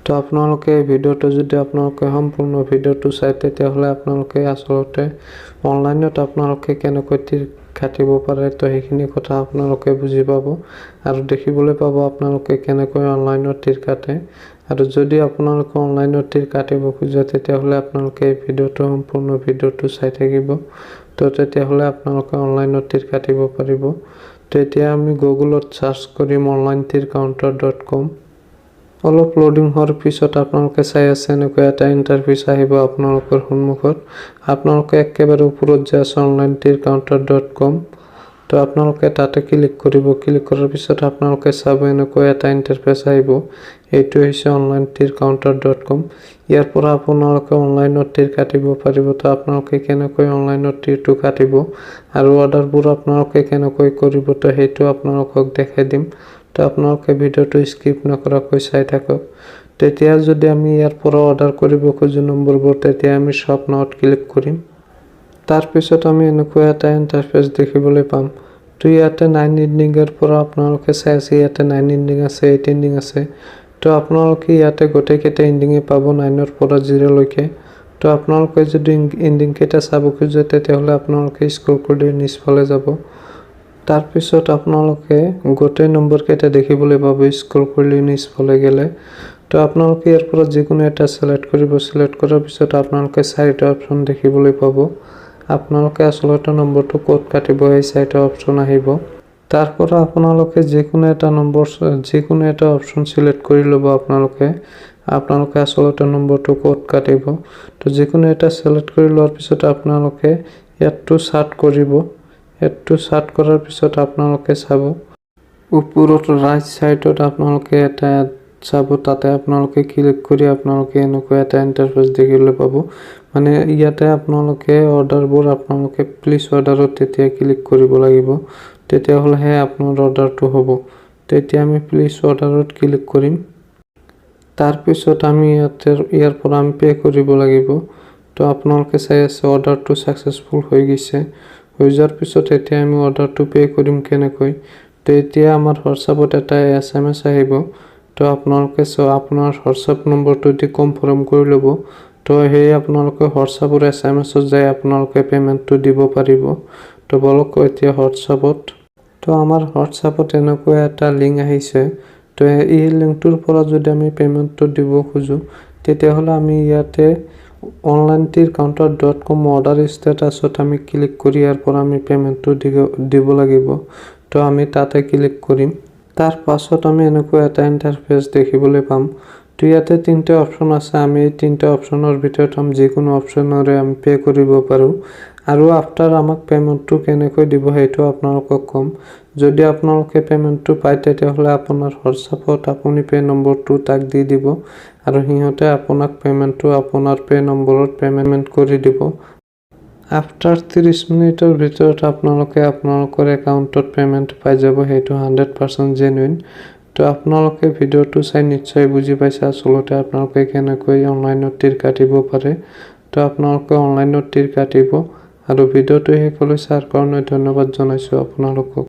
তো আপোনালোকে এই ভিডিওটো যদি আপোনালোকে সম্পূৰ্ণ ভিডিওটো চাই তেতিয়াহ'লে আপোনালোকে আসলতে অনলাইনত আপোনালোকে কেনেকৈ তীৰ কাটিব পাৰে তো সেইখিনি কথা আপোনালোকে বুজি পাব আৰু দেখিবলৈ পাব আপোনালোকে কেনেকৈ অনলাইনত তীৰ কাটে আৰু যদি আপোনালোকে অনলাইনত তীৰ কাটিব খোজে তেতিয়াহ'লে আপোনালোকে এই ভিডিওটো সম্পূৰ্ণ ভিডিওটো চাই থাকিব তো তেতিয়াহ'লে আপোনালোকে অনলাইনত তীৰ কাটিব পাৰিব। তো এতিয়া আমি গুগলত সাৰ্চ কৰিম onlinetircounter.com। অলপ লোডিং হোৱাৰ পিছত আপোনালোকে চাই আছে এনেকৈ এটা ইন্টাৰফেস আহিব আপোনালোকৰ সন্মুখত। আপোনালোকে একেবাৰে ওপৰত যে আছে onlinetircounter.com তো আপোনালোকে তাতে ক্লিক কৰিব। ক্লিক কৰাৰ পিছত আপোনালোকে চাব এনেকৈ এটা ইন্টাৰফেস আহিব। এইটো হৈছে onlinetircounter.com। ইয়াৰ পৰা আপোনালোকে অনলাইনত তীৰ কাটিব পাৰিব। তো আপোনালোকে কেনেকৈ অনলাইনত তীৰটো কাটিব আৰু অৰ্ডাৰবোৰ আপোনালোকে কেনেকৈ কৰিব তো সেইটো আপোনালোকক দেখাই দিম। তো আপোনালোকে ভিডিওটো স্কিপ নকৰাকৈ চাই থাকক। তেতিয়া যদি আমি ইয়াৰ পৰা অৰ্ডাৰ কৰিব খোজো নম্বৰবোৰ তেতিয়া আমি শপ নাওত ক্লিক কৰিম। তাৰ পিছত আমি এনেকৈ এটা ইন্টাৰফেস দেখিবলৈ পাম। তো ইয়াতে 9 এন্ডিংৰ পৰা আপোনালোকে চাই আছে ইয়াতে 9 এন্ডিং আছে 8 এন্ডিং আছে। তো আপোনালোকে ইয়াতে গোটেইকেইটা এন্ডিঙে পাব 9ৰ পৰা 0 লৈকে। তো আপোনালোকে যদি এন্ডিং কেইটা চাব খোজে তেতিয়াহ'লে আপোনালোকে স্ক্ৰল কৰি নিচফালে যাব। তাৰ পিছত আপোনালোকে গোটেই নম্বৰ কেইটা দেখিবলৈ পাব স্ক্ৰল কৰি নিচফালে গেলে। তো আপোনালোকে ইয়াৰ পৰা যিকোনো এটা সিলেক্ট কৰিব। সিলেক্ট কৰাৰ পিছত আপোনালোকে চাৰিটা অপচন দেখিবলৈ পাব। আপোনালোকে আসলতে নম্বৰটো ক'ত কাটিব এই চাৰিটা অপচন আহিব। তাৰ পৰা আপোনালোকে যিকোনো এটা অপচন সিলেক্ট কৰি ল'ব। আপোনালোকে আসলতে নম্বৰটো ক'ত কাটিব। তো যিকোনো এটা সিলেক্ট কৰি লোৱাৰ পিছত আপোনালোকে ইয়াতটো সাৰ্চ কৰিব। এডটো সাৰ্চ কৰাৰ পিছত আপোনালোকে চাব ওপৰত ৰাইট সাইডত আপোনালোকে এটা চাব তাতে আপোনালোকে ক্লিক কৰি আপোনালোকে এনেকৈ এটা ইন্টাৰফেস দেখিবলৈ পাব। মানে ইয়াতে আপোনালোকে অৰ্ডাৰবোৰ আপোনালোকে প্লিজ অৰ্ডাৰত তেতিয়া ক্লিক কৰিব লাগিব তেতিয়াহ'লে আপোনাৰ অৰ্ডাৰটো হ'ব। তেতিয়া আমি প্লিজ অৰ্ডাৰত ক্লিক কৰিম। তাৰ পিছত আমি ইয়াৰ পৰা আমি পে কৰিব লাগিব। তো আপোনালোকে চাই আছে অৰ্ডাৰটো সাকসেসফুল হৈ গৈছে। হৈ যোৱাৰ পিছত এতিয়া আমি অৰ্ডাৰটো পে কৰিম কেনেকৈ। তো এতিয়া আমাৰ হোৱাটছআপত এটা SMS আহিব। তো আপোনালোকে আপোনাৰ হোৱাটছআপ নম্বৰটো দি কনফাৰ্ম কৰি ল'ব। তো সেই আপোনালোকে হোৱাটছআপৰ SMS যায় আপোনালোকে পেমেন্টটো দিব পাৰিব। তো বলক এতিয়া হোৱাটছআপত তো আমাৰ হোৱাটছআপত এনেকৈ এটা লিংক আহিছে। তো এই লিংকটোৰ পৰা যদি আমি পেমেন্টটো দিব খোজো তেতিয়াহ'লে আমি ইয়াতে onlinetircounter.com অৰ্ডাৰ ষ্টেটাছত আমি ক্লিক কৰি ইয়াৰ পৰা আমি পেমেন্টটো দিব লাগিব। তো আমি তাতে ক্লিক কৰিম। তাৰ পাছত আমি এনেকৈ এটা ইন্টাৰফেস দেখিবলৈ পাম। তো ইয়াতে তিনটা অপচন আছে। আমি এই তিনটা অপচনৰ ভিতৰত যিকোনো অপচনৰে আমি পে কৰিব পাৰো আৰু আফটাৰ আমাক পেমেন্টটো কেনেকৈ দিব সেইটো আপোনালোকক কম। যদি আপোনালোকে পেমেন্টটো পায় তেতিয়াহ'লে আপোনাৰ হোৱাটছআপত আপুনি পে নম্বৰটো তাক দি দিব আৰু সিহঁতে আপোনাক পেমেন্টটো আপোনাৰ পে নম্বৰত পেমেন্ট কৰি দিব। আফটাৰ 30 মিনিটৰ ভিতৰত আপোনালোকৰ একাউণ্টত পেমেন্ট পাই যাব। সেইটো 100% জেনুইন। তো আপোনালোকে ভিডিওটো চাই নিশ্চয় বুজি পাইছে আসলতে আপোনালোকে কেনেকৈ অনলাইনত তীৰ কাটিব পাৰে। তো আপোনালোকে অনলাইনত তীৰ কাটিব আৰু ভিডিওটো শেষলৈ চাৰ কাৰণে ধন্যবাদ জনাইছো আপোনালোকক।